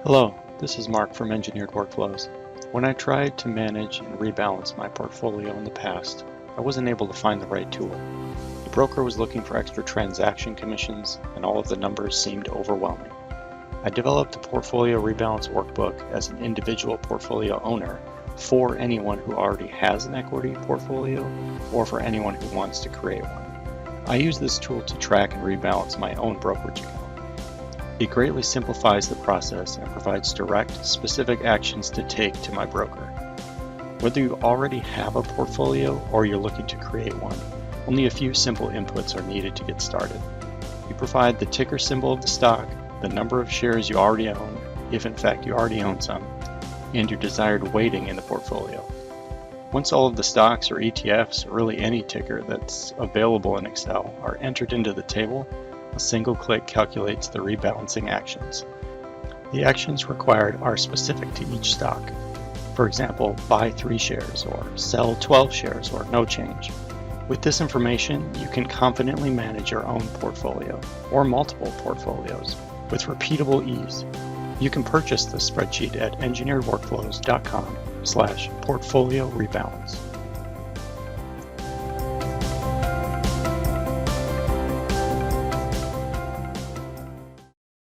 Hello, this is Mark from Engineered Workflows. When I tried to manage and rebalance my portfolio in the past, I wasn't able to find the right tool. The broker was looking for extra transaction commissions, and all of the numbers seemed overwhelming. I developed the Portfolio Rebalance Workbook as an individual portfolio owner for anyone who already has an equity portfolio or for anyone who wants to create one. I use this tool to track and rebalance my own brokerage account. It greatly simplifies the process and provides direct, specific actions to take to my broker. Whether you already have a portfolio or you're looking to create one, only a few simple inputs are needed to get started. You provide the ticker symbol of the stock, the number of shares you already own, if in fact you already own some, and your desired weighting in the portfolio. Once all of the stocks or ETFs, or really any ticker that's available in Excel, are entered into the table, a single click calculates the rebalancing actions. The actions required are specific to each stock. For example, buy 3 shares or sell 12 shares or no change. With this information, you can confidently manage your own portfolio or multiple portfolios with repeatable ease. You can purchase this spreadsheet at engineeredworkflows.com/portfolio rebalance.